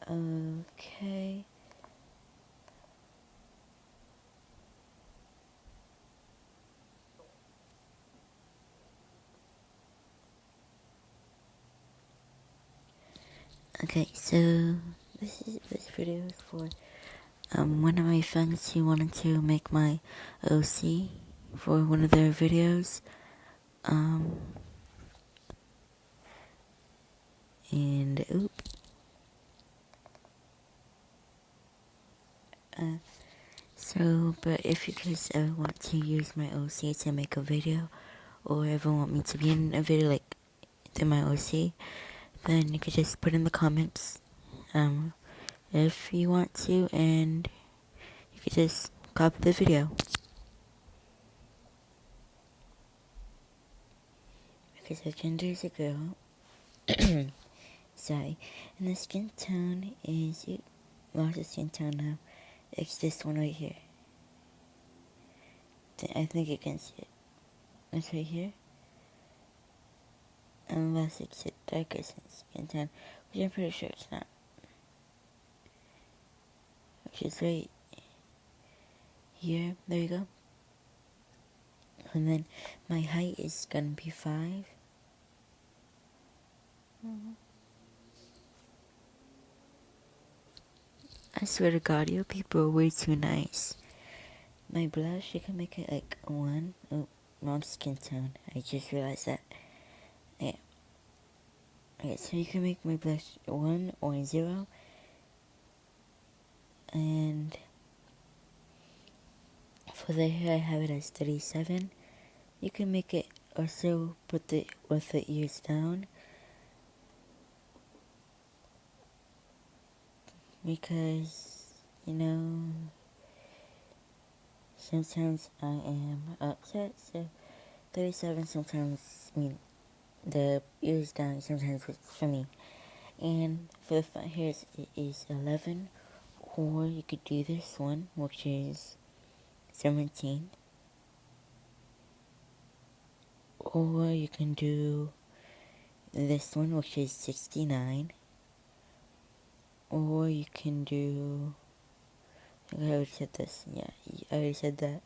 Okay. Okay, so this video is for one of my friends who wanted to make my OC for one of their videos. And but if you guys ever want to use my OC to make a video, or ever want me to be in a video like through my OC, then you could just put in the comments, if you want to, and you could just copy the video. Because the gender is a girl, sorry, and the skin tone is, lost the skin tone now, it's this one right here. I think you can see it. It's right here. Unless it's a darker skin tone, which I'm pretty sure it's not. Which is right here. There you go. And then my height is gonna be 5. I swear to God, you people are way too nice. My blush, you can make it like 1. Oh, wrong skin tone. I just realized that. Yeah. Okay, so you can make my blush 1 or 0. And for the hair, I have it as 37. You can make it also with the ears down. Because, sometimes I am upset, so 37 sometimes, the ears down sometimes it's for me. And for the front hairs, it is 11, or you could do this one, which is 17. Or you can do this one, which is 69. Or you can do, I think I already said this, yeah, I already said that.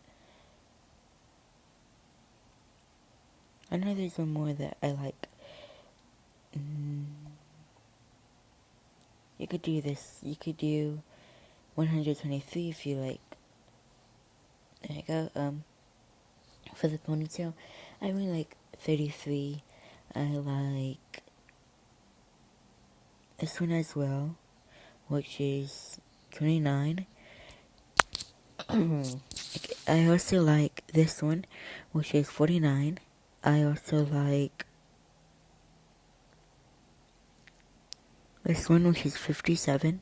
I know there's one more that I like. You could do this. You could do 123 if you like. There you go. For the ponytail, I really like 33. I like this one as well, which is 29. I also like this one, which is 49. I also like this one, which is 57.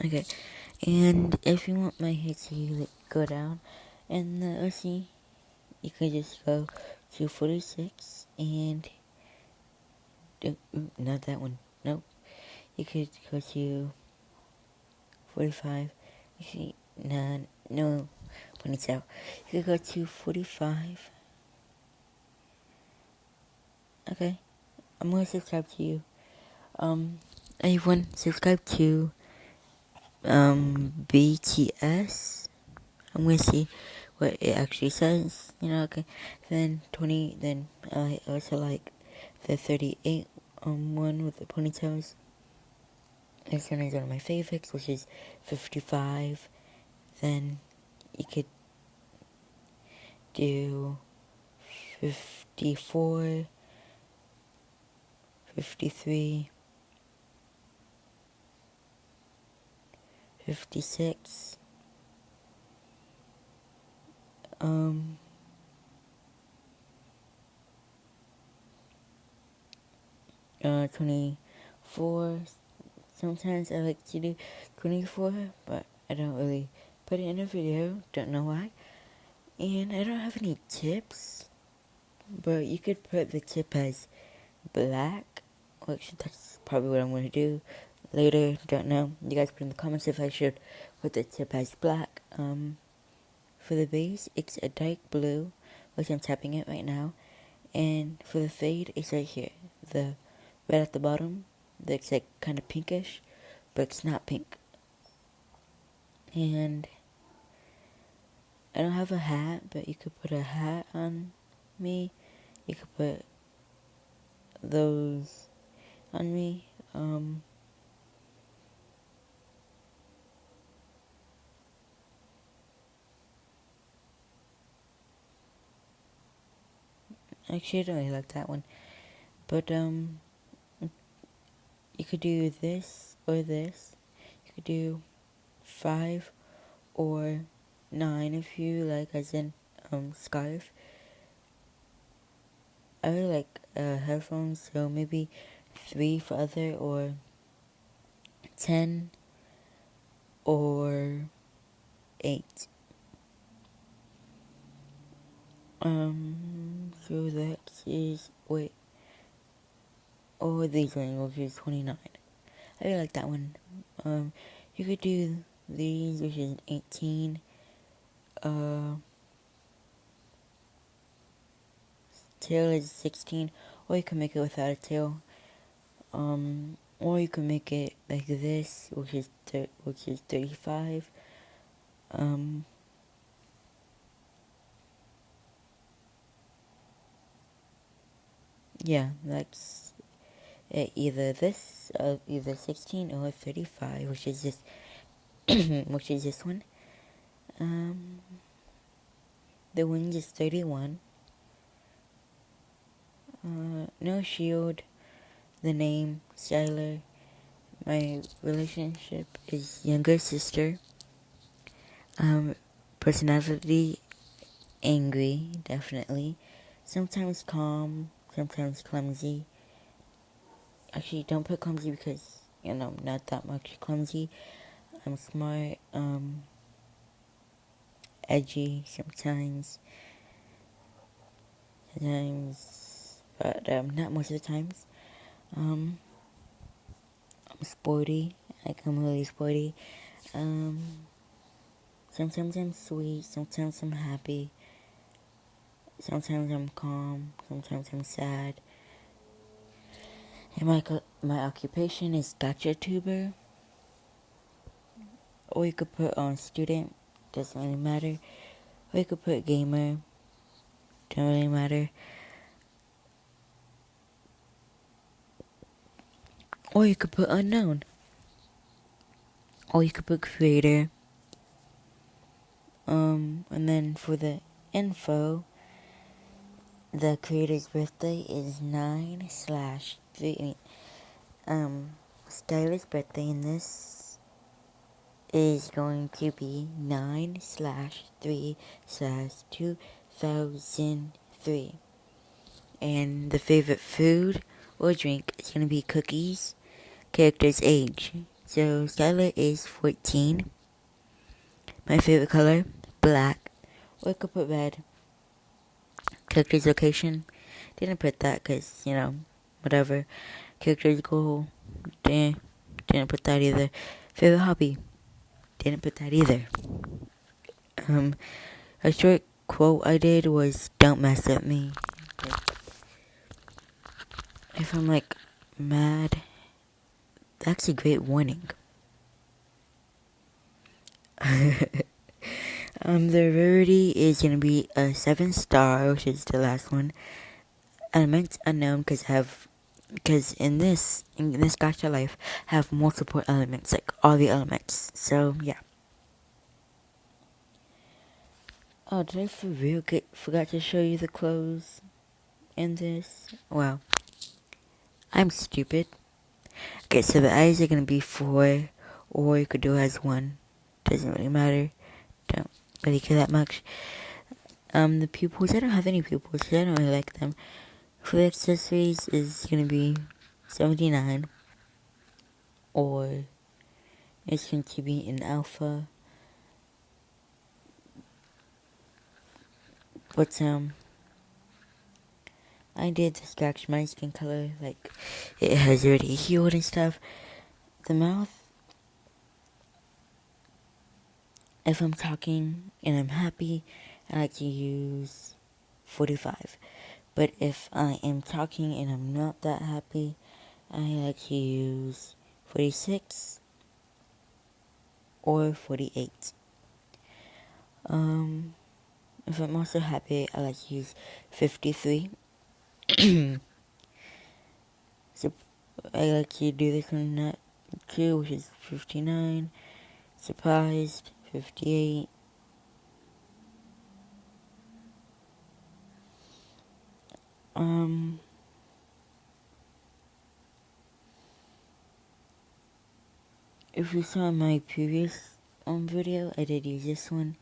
Okay, and if you want my hair to go down and the OC, you could just go to 46 and not that one. Nope. You could go to 45. You see, no ponytail. You could go to 45. Okay, I'm gonna subscribe to you. Everyone subscribe to BTS. I'm gonna see what it actually says. Okay. Then 20. Then I also like the 38 one with the ponytails. This one is one of my favorites, which is 55. Then you could do 54, 53, 56, 24. Sometimes I like to do 24, but I don't really put it in a video. Don't know why. And I don't have any tips, but you could put the tip as black, which that's probably what I'm going to do later. Don't know. You guys put in the comments if I should put the tip as black. For the base, it's a dark blue, which I'm tapping it right now. And for the fade, it's right here. The right at the bottom. That's like kind of pinkish, but it's not pink. And I don't have a hat, but you could put a hat on me. You could put those on me. Actually, I don't really like that one. But, you could do this or this. You could do 5 or 9 if you like, as in, scarf. I really like, headphones, so maybe 3 for other, or 10, or 8. So that is, wait, oh, these ones, which is 29. I really like that one. You could do these, which is 18. Tail is 16, or you can make it without a tail. Or you can make it like this, which is 35. Yeah, that's it. Either this, either 16 or 35, which is this, which is this one. The wings is 31. No shield. The name, Skylar. My relationship is younger sister. Personality, angry, definitely. Sometimes calm, sometimes clumsy. Actually, don't put clumsy because, not that much clumsy. I'm smart, edgy sometimes. But not most of the times. I'm sporty, like I'm really sporty. Sometimes I'm sweet, sometimes I'm happy. Sometimes I'm calm, sometimes I'm sad. And my occupation is gotcha tuber. Or you could put on student, doesn't really matter. Or you could put gamer, don't really matter. Or you could put unknown. Or you could put creator. And then for the info, the creator's birthday is 9/3. Skylar's birthday in this is going to be 9/3/2003. And the favorite food or drink is going to be cookies. Character's age. So Skylar is 14. My favorite color, black. Or I could put red. Character's location, didn't put that because, whatever. Character's goal, didn't put that either. Favorite hobby, didn't put that either. A short quote I did was, don't mess with me. If I'm mad, that's a great warning. The rarity is going to be a 7-star, which is the last one. Elements unknown because in this gacha life have multiple elements, like all the elements. So yeah. Oh, did I for real forgot to show you the clothes in this? Wow. I'm stupid. Okay, so the eyes are gonna be 4, or you could do it as 1. Doesn't really matter. Don't really care that much. The pupils, I don't have any pupils, so I don't really like them. For the accessories is gonna be 79, or it's going to be an alpha. But I did scratch my skin color, like it has already healed and stuff. The mouth, if I'm talking and I'm happy, I like to use 45. But if I am talking and I'm not that happy, I like to use 46 or 48. If I'm also happy, I like to use 53. So I like to do this one not too, which is 59. Surprised, 58. If you saw my previous video, I did use this one,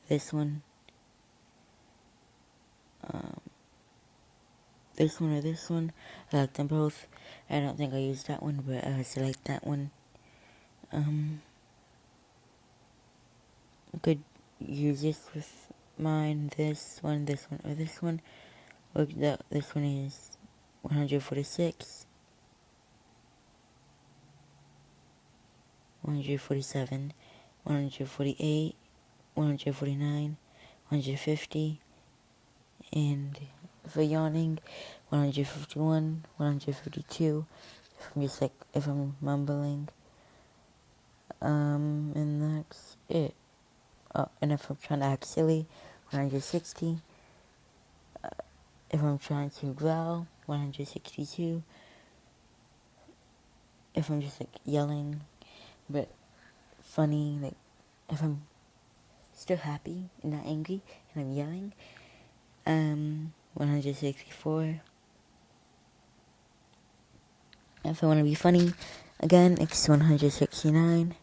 this one, this one or this one. I like them both. I don't think I used that one, but I also like that one. I could use this with mine, this one, or this one. Look, this one is 146, 147, 148, 149, 150, and for yawning, 151, 152, if I'm mumbling, and that's it. Oh, and if I'm trying to act silly, 160, if I'm trying to growl, 162, if I'm just, yelling, but funny, if I'm still happy and not angry, and I'm yelling, 164. If I want to be funny, again, it's 169.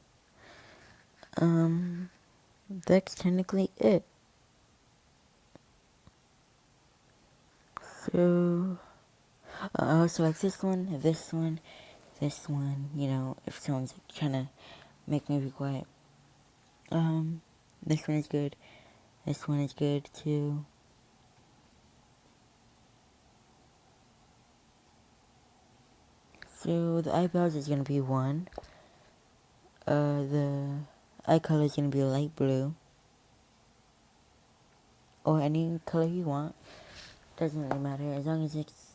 That's technically it. So, I also like this one, this one, this one, if someone's trying to make me be quiet. This one is good. This one is good, too. So, the eyebrows is going to be 1. The eye color is going to be light blue. Or any color you want. Doesn't really matter. As long as it's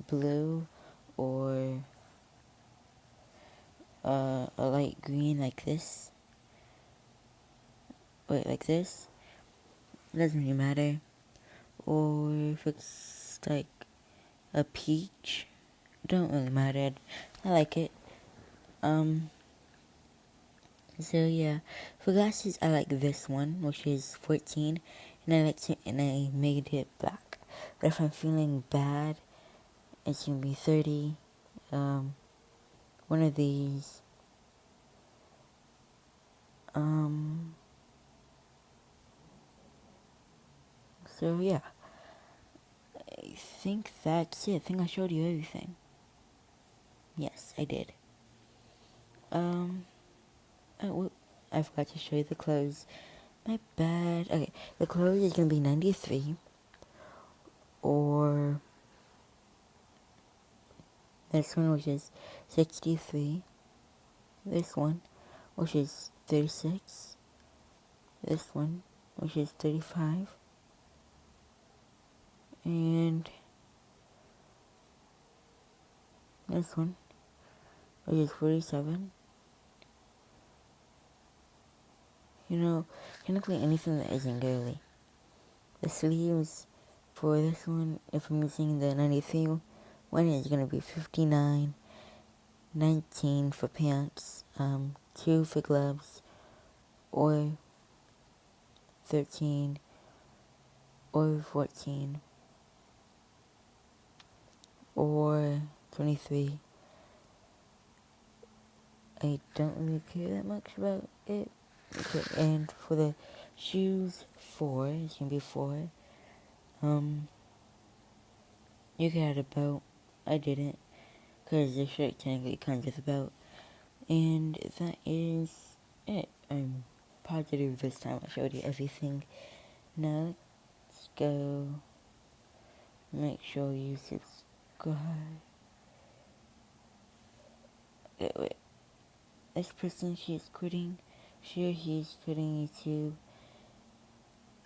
blue or a light green like this. Wait, like this. It doesn't really matter. Or if it's like a peach. Don't really matter. I like it. So yeah. For glasses, I like this one, which is 14. And I made it black. But if I'm feeling bad, it's gonna be 30. One of these. So yeah. I think that's it. I think I showed you everything. Yes, I did. I forgot to show you the clothes. My bad. Okay, the clothes is gonna be 93. Or this one, which is 63. This one, which is 36. This one, which is 35. And this one, which is 47. Technically anything that isn't girly. The sleeves for this one, if I'm using the 93 one, is going to be 59, 19 for pants, 2 for gloves, or 13, or 14, or 23. I don't really care that much about it. Okay, and for the shoes, 4, it's going to be 4. You could add a belt. I didn't, because the shirt technically comes with a belt. And that is it. I'm positive this time I showed you everything. Now, let's go. Make sure you subscribe. Wait. This person, she's quitting. Sure, he's quitting YouTube.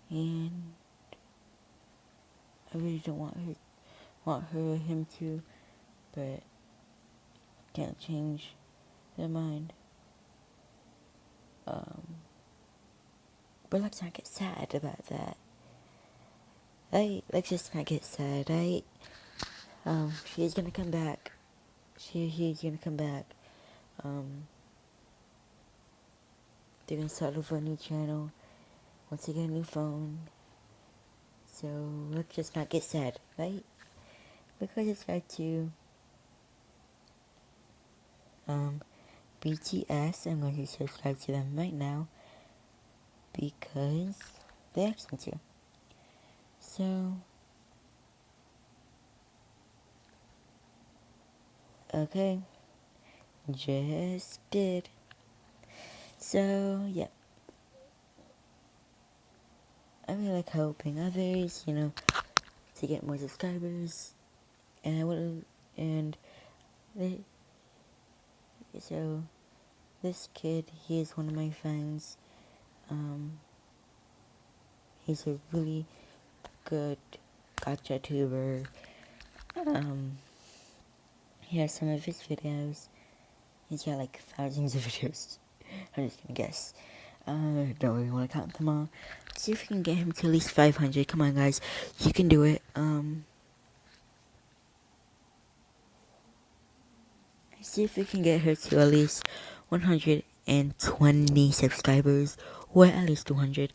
And I really don't want him to but can't change their mind. But let's not get sad about that. Right? Let's just not get sad, right? She's gonna come back. He's gonna come back. They're gonna start over a new channel once they get a new phone. So let's just not get sad, right? Because it's like to BTS. I'm going to subscribe to them right now because they asked me to. So okay, just did. So yeah, I really like helping others, to get more subscribers, and so this kid, he is one of my friends. He's a really good gacha tuber. He has some of his videos. He's got like thousands of videos. I'm just gonna guess. Don't really want to count them all. See if we can get him to at least 500. Come on, guys. You can do it. See if we can get her to at least 120 subscribers. Or at least 200.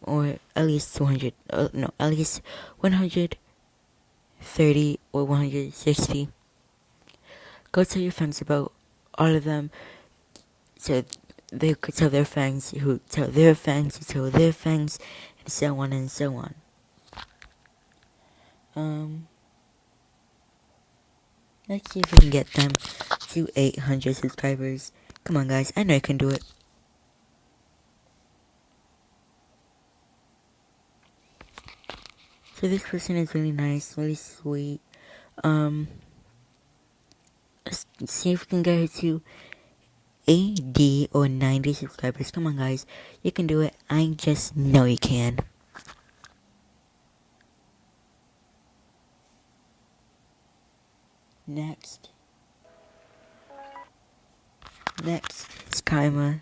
Or at least 200. No, at least 130 or 160. Go tell your friends about all of them. So they could tell their friends who tell their friends who tell their friends, and so on and so on. Let's see if we can get them to 800 subscribers. Come on, guys. I know I can do it. So this person is really nice, really sweet. Let's see if we can get her to 80 or 90 subscribers. Come on, guys. You can do it. I just know you can. Next is Kaima.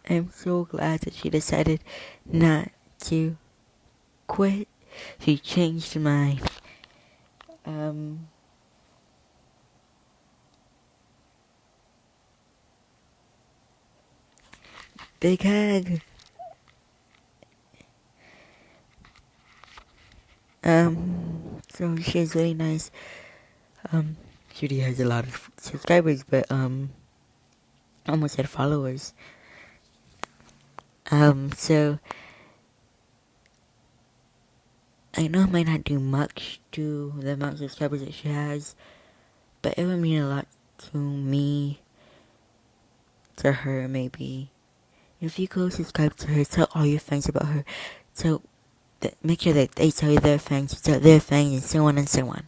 I'm so glad that she decided not to quit. She changed her mind. Big hug. So she's really nice. She already has a lot of subscribers, but almost had followers. So I know it might not do much to the amount of subscribers that she has, but it would mean a lot to me, to her maybe. If you go subscribe to her, tell all your friends about her. So make sure that they tell their friends, and so on and so on.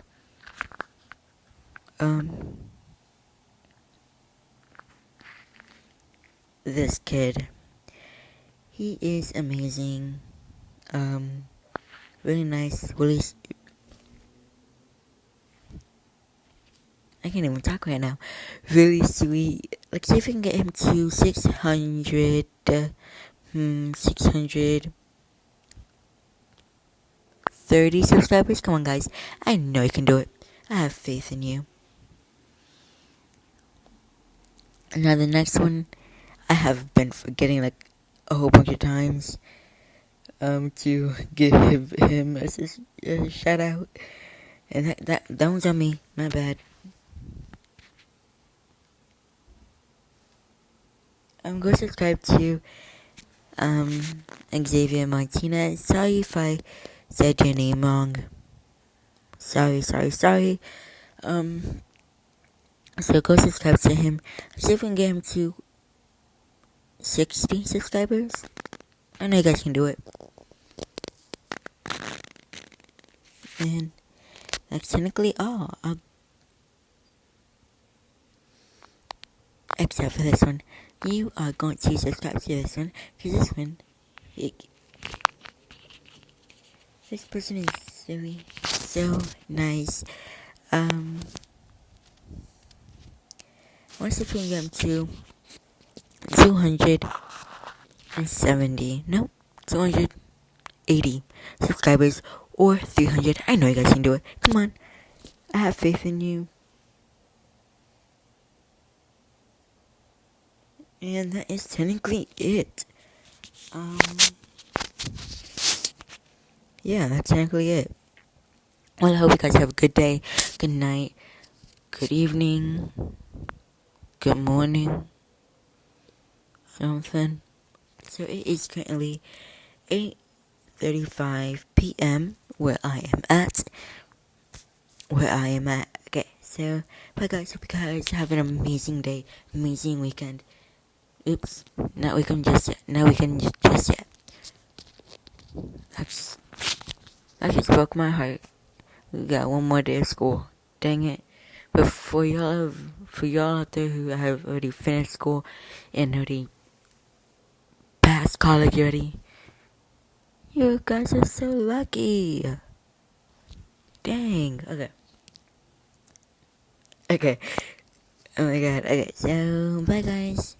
This kid, he is amazing. Really nice. Really, I can't even talk right now. Really sweet. Let's see if we can get him to 600. 630 subscribers. Come on, guys. I know you can do it. I have faith in you. Now the next one, I have been forgetting like a whole bunch of times. To give him a shout out, and that one's on me. My bad. Go subscribe to Xavier Martinez. Sorry if I said your name wrong. Sorry. So go subscribe to him. See if we can get him to 60 subscribers. I know you guys can do it. And that's technically all. Except for this one. You are going to subscribe to this one, because this one, this person is really so nice. Once I can get to 270, no, 280 subscribers or 300. I know you guys can do it. Come on. I have faith in you. And that is technically it. Yeah, that's technically it. Well, I hope you guys have a good day, good night, good evening, good morning, something. So it is currently 8:35 p.m. where I am at. Okay, so bye guys. Hope you guys have an amazing day, amazing weekend. Oops, not weekend just yet. Not weekend just yet. That just broke my heart. We got one more day of school. Dang it. But for y'all out there who have already finished school and already passed college already, you guys are so lucky. Dang. Okay. Oh my god. Okay, so bye guys.